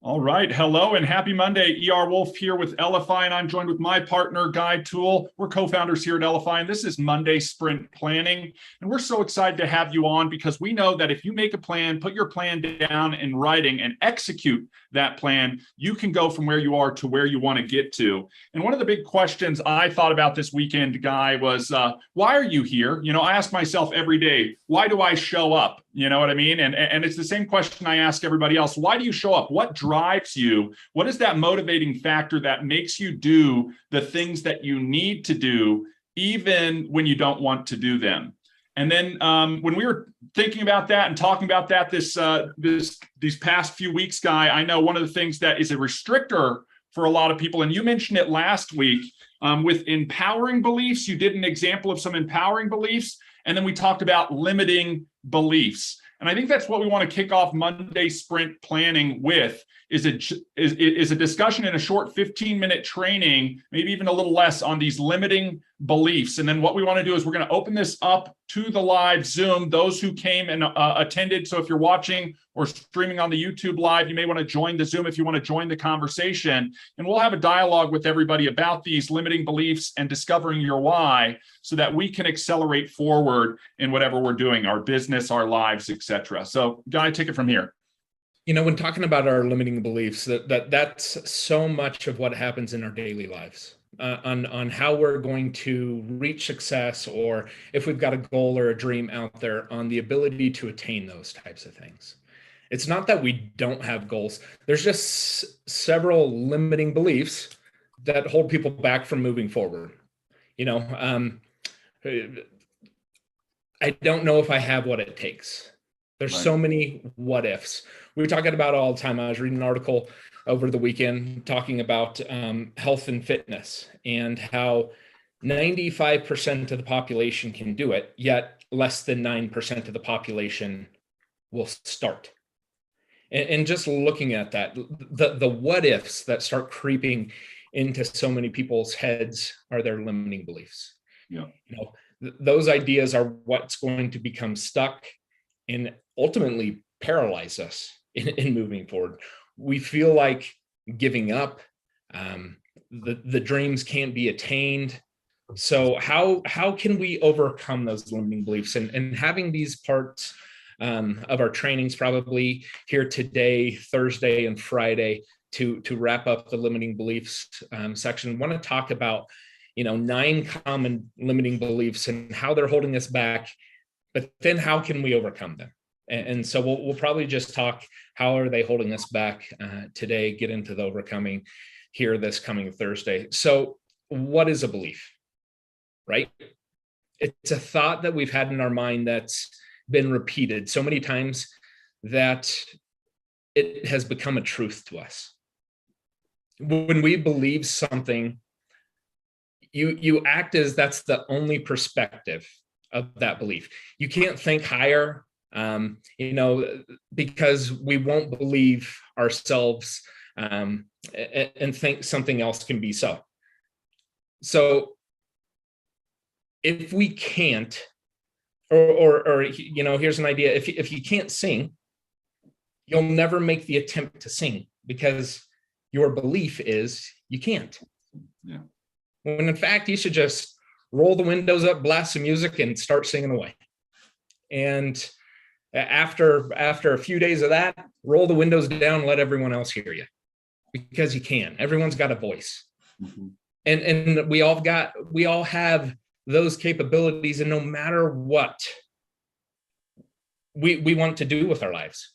All right. Hello and happy Monday. ER Wolf here with Elify, and I'm joined with my partner, Guy Toole. We're co-founders here at Elify, and this is Monday Sprint Planning. And we're so excited to have you on because we know that if you make a plan, put your plan down in writing, and execute that plan, you can go from where you are to where you want to get to. And one of the big questions I thought about this weekend, Guy, was why are you here? I ask myself every day, why do I show up? You know what I mean? And it's the same question I ask everybody else. Why do you show up? What drives you? What is that motivating factor that makes you do the things that you need to do, even when you don't want to do them? And then when we were thinking about that and talking about that these past few weeks, Guy, I know one of the things that is a restrictor for a lot of people, and you mentioned it last week with empowering beliefs. You did an example of some empowering beliefs. And then we talked about limiting beliefs. And I think that's what we want to kick off Monday Sprint Planning with, is a discussion in a short 15-minute training, maybe even a little less, on these limiting beliefs. And then what we want to do is we're going to open this up to the live Zoom, those who came and attended. So if you're watching or streaming on the YouTube live, you may want to join the Zoom if you want to join the conversation. And we'll have a dialogue with everybody about these limiting beliefs and discovering your why, so that we can accelerate forward in whatever we're doing, our business, our lives, etc. So, Guy, take it from here. When talking about our limiting beliefs, that's so much of what happens in our daily lives, on how we're going to reach success, or if we've got a goal or a dream out there, on the ability to attain those types of things. It's not that we don't have goals. There's just several limiting beliefs that hold people back from moving forward. I don't know if I have what it takes. There's so many what ifs. We were talking about it all the time. I was reading an article over the weekend talking about health and fitness, and how 95% of the population can do it, yet less than 9% of the population will start. And just looking at that, the what ifs that start creeping into so many people's heads are their limiting beliefs. Yeah. Those ideas are what's going to become stuck and ultimately paralyze us in moving forward. We feel like giving up. The dreams can't be attained. So how can we overcome those limiting beliefs? And having these parts of our trainings probably here today, Thursday and Friday, to wrap up the limiting beliefs section. I want to talk about 9 common limiting beliefs and how they're holding us back, but then how can we overcome them? And so we'll probably just talk, how are they holding us back today, get into the overcoming here this coming Thursday. So what is a belief, right? It's a thought that we've had in our mind that's been repeated so many times that it has become a truth to us. When we believe something, you act as that's the only perspective of that belief. You can't think higher, because we won't believe ourselves and think something else can be so. So if we can't, or here's an idea: if you can't sing, you'll never make the attempt to sing, because your belief is you can't. Yeah. When in fact, you should just roll the windows up, blast some music, and start singing away. And after a few days of that, roll the windows down, let everyone else hear you, because you can. Everyone's got a voice. Mm-hmm. And we all have those capabilities, and no matter what we want to do with our lives,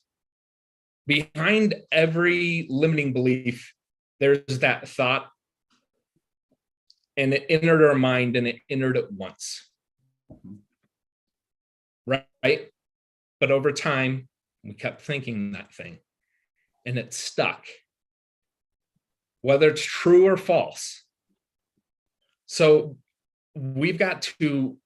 behind every limiting belief, there's that thought, and it entered our mind, and it entered it once. Right? But over time, we kept thinking that thing, and it stuck, whether it's true or false. So we've got to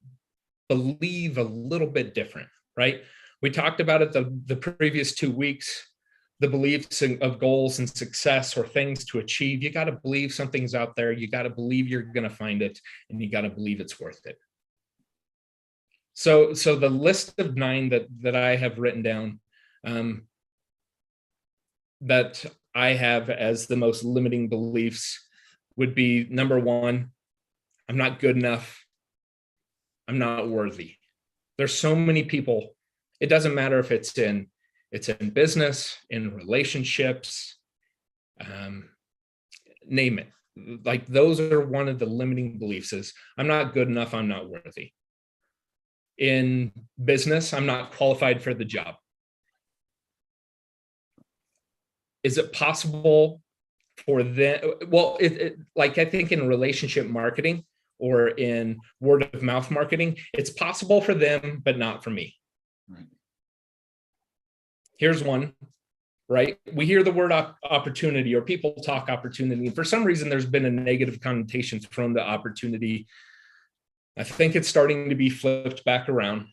believe a little bit different, right? We talked about it the previous 2 weeks, the beliefs of goals and success, or things to achieve. You got to believe something's out there. You got to believe you're going to find it, and you got to believe it's worth it. So the list of 9 that I have written down, that I have as the most limiting beliefs would be number one, I'm not good enough. I'm not worthy. There's so many people. It doesn't matter if it's in business, in relationships, name it. Like those are one of the limiting beliefs is I'm not good enough. I'm not worthy. In business, I'm not qualified for the job. Is it possible for them? Well, like I think in relationship marketing or in word of mouth marketing, it's possible for them, but not for me. Right. Here's one, right? We hear the word opportunity or people talk opportunity. For some reason, there's been a negative connotation thrown to opportunity. I think it's starting to be flipped back around,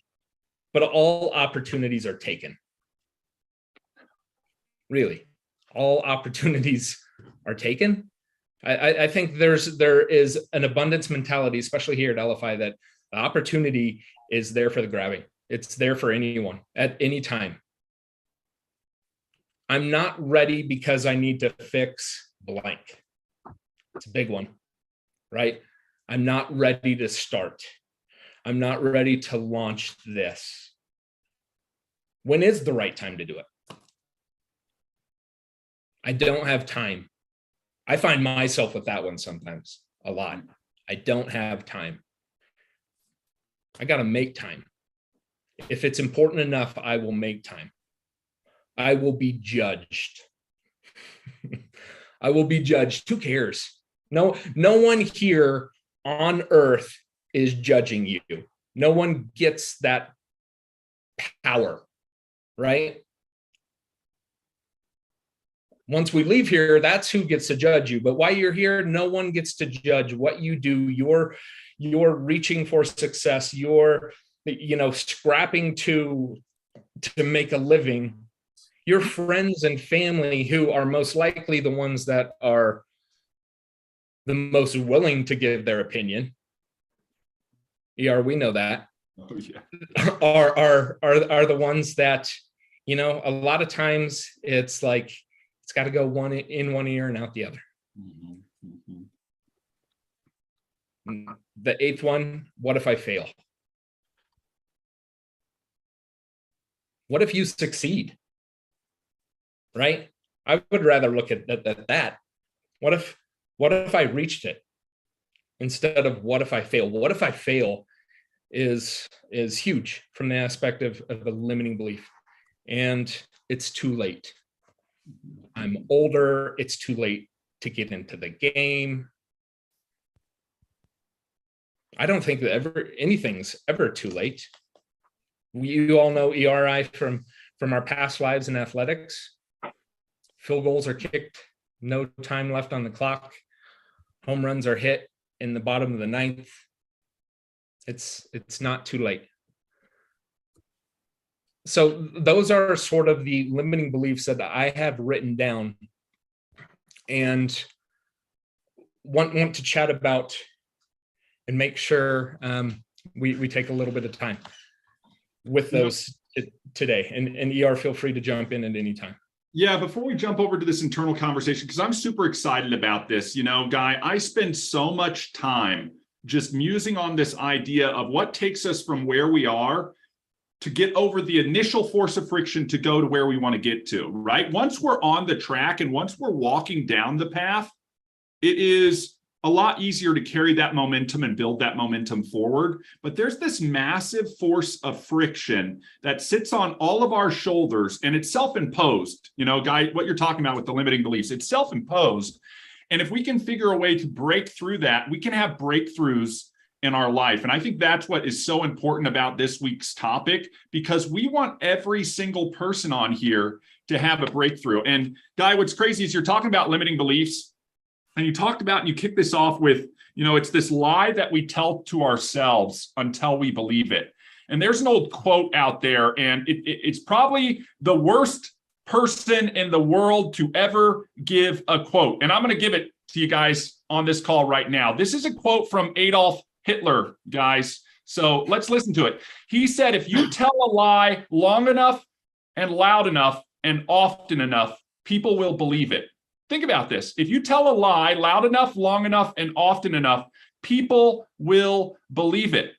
but all opportunities are taken. Really, all opportunities are taken. I think there is an abundance mentality, especially here at LFI, that the opportunity is there for the grabbing. It's there for anyone at any time. I'm not ready because I need to fix blank. It's a big one, right? I'm not ready to start. I'm not ready to launch this. When is the right time to do it? I don't have time. I find myself with that one sometimes a lot. I don't have time. I got to make time. If it's important enough, I will make time. I will be judged. I will be judged. Who cares? No one here on earth is judging you. No one gets that power, right? Once we leave here, that's who gets to judge you. But while you're here, no one gets to judge what you do. You're reaching for success. You're, scrapping to make a living. Your friends and family, who are most likely the ones that are the most willing to give their opinion. We know that. Oh, yeah. are the ones that, a lot of times it's like, it's got to go one in one ear and out the other. Mm-hmm. Mm-hmm. The eighth one, what if I fail? What if you succeed? Right? I would rather look at that. What if I reached it instead of what if I fail? What if I fail is huge from the aspect of a limiting belief. And it's too late. I'm older. It's too late to get into the game. I don't think that anything's ever too late. You all know ERI from our past lives in athletics. Field goals are kicked, no time left on the clock. Home runs are hit in the bottom of the ninth. It's not too late. So those are sort of the limiting beliefs that I have written down and want to chat about and make sure we take a little bit of time with those today. And ER, feel free to jump in at any time. Yeah, before we jump over to this internal conversation, because I'm super excited about this, Guy, I spend so much time just musing on this idea of what takes us from where we are to get over the initial force of friction to go to where we want to get to, right? Once we're on the track and once we're walking down the path, it is a lot easier to carry that momentum and build that momentum forward. But there's this massive force of friction that sits on all of our shoulders, and it's self-imposed. Guy, what you're talking about with the limiting beliefs, it's self-imposed. And if we can figure a way to break through that, we can have breakthroughs in our life. And I think that's what is so important about this week's topic, because we want every single person on here to have a breakthrough. And Guy, what's crazy is you're talking about limiting beliefs, and you talked about, and you kicked this off with, it's this lie that we tell to ourselves until we believe it. And there's an old quote out there, and it's probably the worst person in the world to ever give a quote. And I'm going to give it to you guys on this call right now. This is a quote from Adolf Hitler, guys. So let's listen to it. He said, if you tell a lie long enough and loud enough and often enough, people will believe it. Think about this. If you tell a lie loud enough, long enough, and often enough, people will believe it.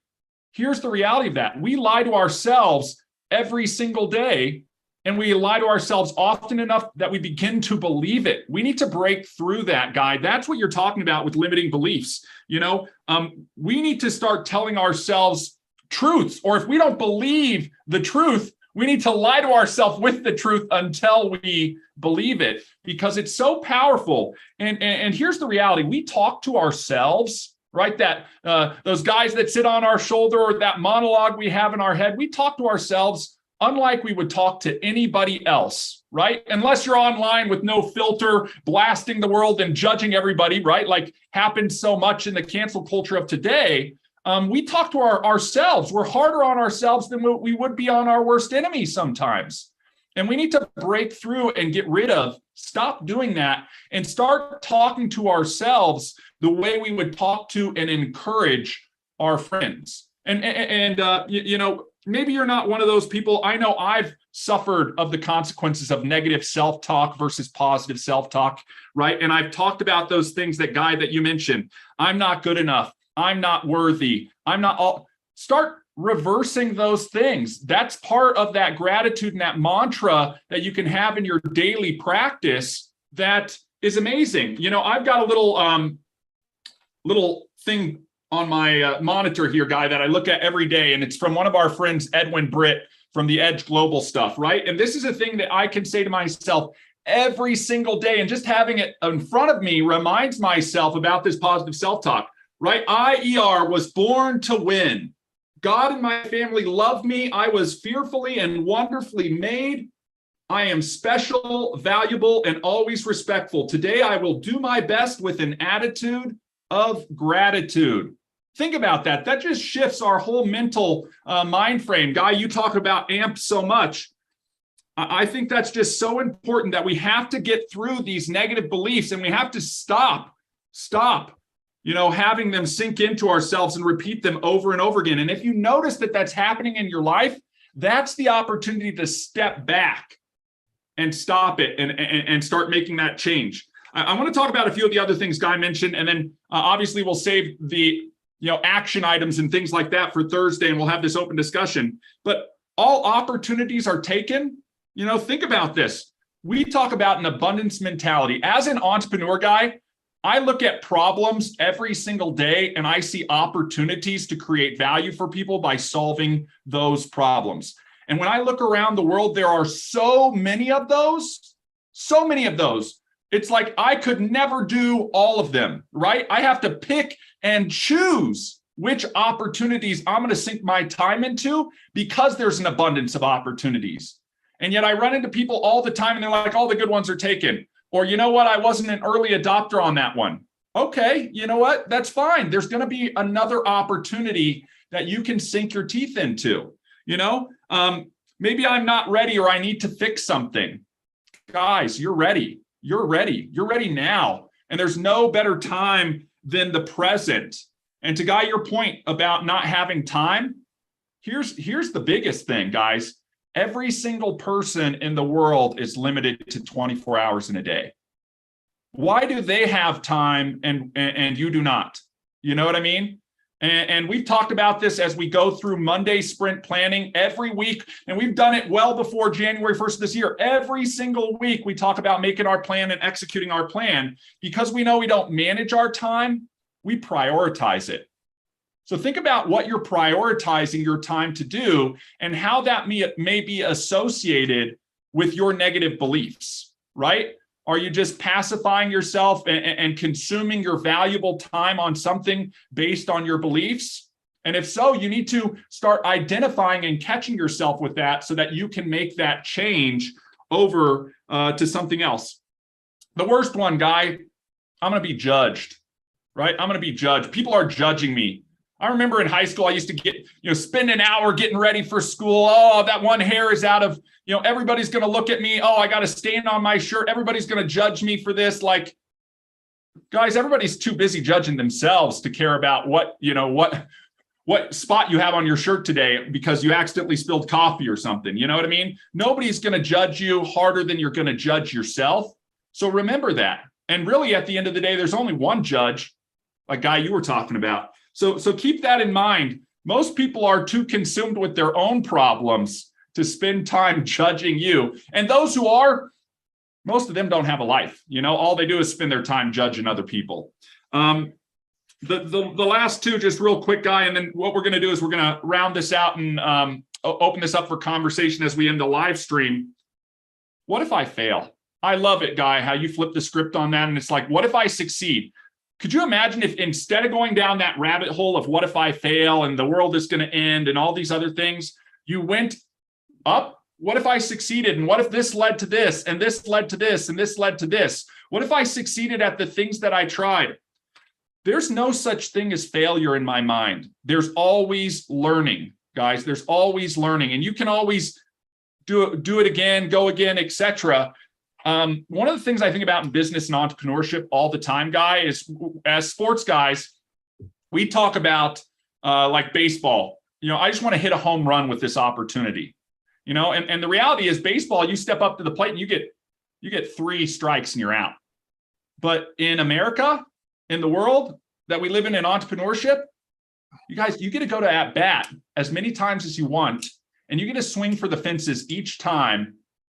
Here's the reality of that. We lie to ourselves every single day, and we lie to ourselves often enough that we begin to believe it. We need to break through that, guy. That's what you're talking about with limiting beliefs. We need to start telling ourselves truths, or if we don't believe the truth, we need to lie to ourselves with the truth until we believe it, because it's so powerful. And here's the reality. We talk to ourselves, right? That those guys that sit on our shoulder, or that monologue we have in our head, we talk to ourselves unlike we would talk to anybody else, right? Unless you're online with no filter, blasting the world and judging everybody, right? Like happens so much in the cancel culture of today. We talk to ourselves. We're harder on ourselves than we would be on our worst enemy sometimes. And we need to break through and get rid of, stop doing that, and start talking to ourselves the way we would talk to and encourage our friends. Maybe you're not one of those people. I know I've suffered of the consequences of negative self-talk versus positive self-talk, right? And I've talked about those things that you mentioned. I'm not good enough. I'm not worthy. Start reversing those things. That's part of that gratitude and that mantra that you can have in your daily practice. That is amazing. I've got a little thing on my monitor here, guy, that I look at every day, and it's from one of our friends, Edwin Britt, from the Edge Global stuff, right? And this is a thing that I can say to myself every single day, and just having it in front of me reminds myself about this positive self-talk, right? I was born to win. God and my family love me. I was fearfully and wonderfully made. I am special, valuable, and always respectful. Today, I will do my best with an attitude of gratitude. Think about that. That just shifts our whole mental mind frame. Guy, you talk about AMP so much. I think that's just so important, that we have to get through these negative beliefs, and we have to stop, having them sink into ourselves and repeat them over and over again. And if you notice that that's happening in your life, that's the opportunity to step back and stop it and start making that change. I want to talk about a few of the other things Guy mentioned, and then obviously we'll save the action items and things like that for Thursday, and we'll have this open discussion. But all opportunities are taken. Think about this. We talk about an abundance mentality. As an entrepreneur, Guy, I look at problems every single day, and I see opportunities to create value for people by solving those problems. And when I look around the world, there are so many of those. It's like I could never do all of them, right? I have to pick and choose which opportunities I'm going to sink my time into, because there's an abundance of opportunities. And yet I run into people all the time, and they're like, all the good ones are taken. Or, you know what? I wasn't an early adopter on that one. Okay, you know what? That's fine. There's going to be another opportunity that you can sink your teeth into. Maybe I'm not ready, or I need to fix something. Guys, you're ready. You're ready. You're ready now. And there's no better time than the present. And to Guy, your point about not having time, here's the biggest thing, guys. Every single person in the world is limited to 24 hours in a day. Why do they have time and you do not? You know what I mean? And we've talked about this as we go through Monday sprint planning every week, and we've done it well before January 1st of this year. Every single week, we talk about making our plan and executing our plan, because we know we don't manage our time, we prioritize it. So think about what you're prioritizing your time to do, and how that may be associated with your negative beliefs, right? Are you just pacifying yourself and consuming your valuable time on something based on your beliefs? And if so, you need to start identifying and catching yourself with that, so that you can make that change over to something else. The worst one, Guy, I'm going to be judged, right? I'm going to be judged. People are judging me. I remember in high school, I used to spend an hour getting ready for school. Oh, that one hair is out of, everybody's going to look at me. Oh, I got a stain on my shirt. Everybody's going to judge me for this. Like, guys, everybody's too busy judging themselves to care about what spot you have on your shirt today because you accidentally spilled coffee or something. You know what I mean? Nobody's going to judge you harder than you're going to judge yourself. So remember that. And really, at the end of the day, there's only one judge, like Guy you were talking about. So keep that in mind. Most people are too consumed with their own problems to spend time judging you. And those who are, most of them don't have a life. All they do is spend their time judging other people. The last two, just real quick, Guy, and then what we're going to do is we're going to round this out and open this up for conversation as we end the live stream. What if I fail? I love it, Guy, how you flip the script on that. And it's like, what if I succeed? Could you imagine if instead of going down that rabbit hole of what if I fail and the world is going to end and all these other things, you went up? What if I succeeded? And what if this led to this and this led to this and this led to this? What if I succeeded at the things that I tried? There's no such thing as failure in my mind. There's always learning, guys. There's always learning, and you can always do it again, go again, etc. One of the things I think about in business and entrepreneurship all the time, Guy, is as sports guys, we talk about like baseball. I just want to hit a home run with this opportunity. And the reality is baseball, you step up to the plate and you get 3 strikes and you're out. But in America, in the world that we live in entrepreneurship, you guys, you get to go to at bat as many times as you want, and you get to swing for the fences each time.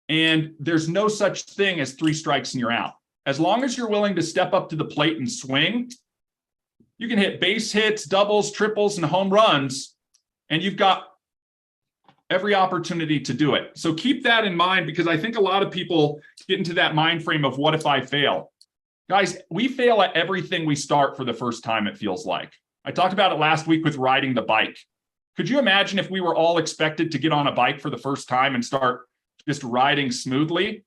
And there's no such thing as 3 strikes and you're out. As long as you're willing to step up to the plate and swing, you can hit base hits, doubles, triples, and home runs, and you've got every opportunity to do it. So keep that in mind, because I think a lot of people get into that mind frame of what if I fail? Guys, we fail at everything we start for the first time, it feels like. I talked about it last week with riding the bike. Could you imagine if we were all expected to get on a bike for the first time and start just riding smoothly?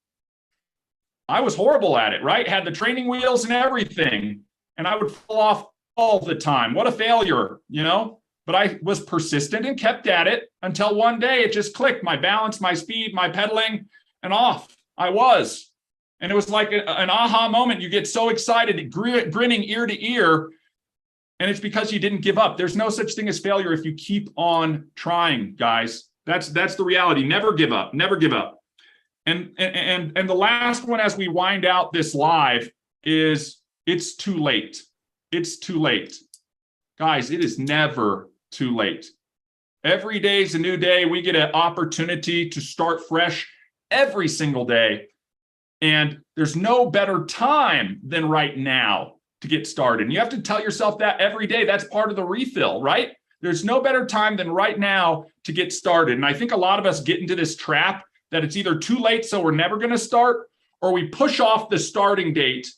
I was horrible at it, right? Had the training wheels and everything, and I would fall off all the time. What a failure, But I was persistent and kept at it until one day it just clicked. My balance, my speed, my pedaling, and off I was. And it was like an aha moment. You get so excited, grinning ear to ear, and it's because you didn't give up. There's no such thing as failure if you keep on trying, guys. That's the reality. Never give up. Never give up. And the last one as we wind out this live is it's too late. It's too late. Guys, it is never too late. Every day is a new day. We get an opportunity to start fresh every single day. And there's no better time than right now to get started. And you have to tell yourself that every day. That's part of the refill, right? There's no better time than right now to get started. And I think a lot of us get into this trap that it's either too late, so we're never going to start, or we push off the starting date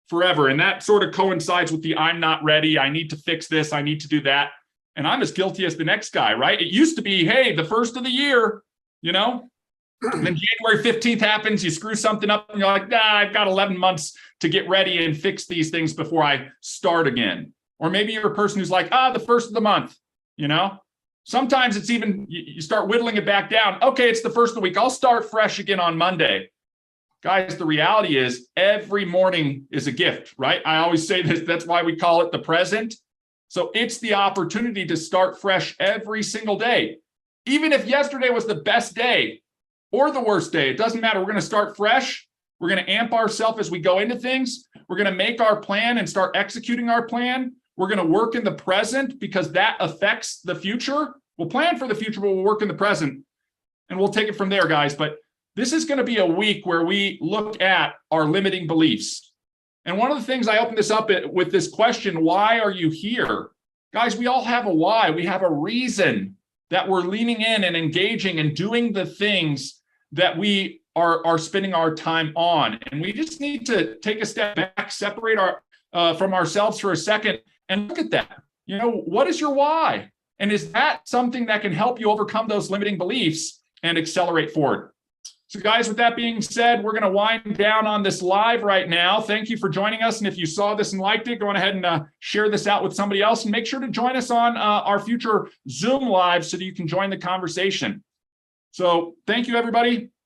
forever. And that sort of coincides with the I'm not ready. I need to fix this. I need to do that. And I'm as guilty as the next guy, right? It used to be, hey, the first of the year, And then January 15th happens, you screw something up, and you're like, I've got 11 months to get ready and fix these things before I start again. Or maybe you're a person who's like, the first of the month, Sometimes it's even, you start whittling it back down. Okay, it's the first of the week. I'll start fresh again on Monday. Guys, the reality is every morning is a gift, right? I always say this, that's why we call it the present. So it's the opportunity to start fresh every single day. Even if yesterday was the best day, or the worst day, it doesn't matter. We're going to start fresh. We're going to amp ourselves as we go into things. We're going to make our plan and start executing our plan. We're going to work in the present because that affects the future. We'll plan for the future, but we'll work in the present. And we'll take it from there, guys. But this is going to be a week where we look at our limiting beliefs. And one of the things I opened this up with this question, why are you here? Guys, we all have a why. We have a reason that we're leaning in and engaging and doing the things that we are spending our time on. And we just need to take a step back, separate from ourselves for a second and look at that. What is your why? And is that something that can help you overcome those limiting beliefs and accelerate forward? So guys, with that being said, we're going to wind down on this live right now. Thank you for joining us. And if you saw this and liked it, go on ahead and share this out with somebody else, and make sure to join us on our future Zoom live so that you can join the conversation. So thank you, everybody.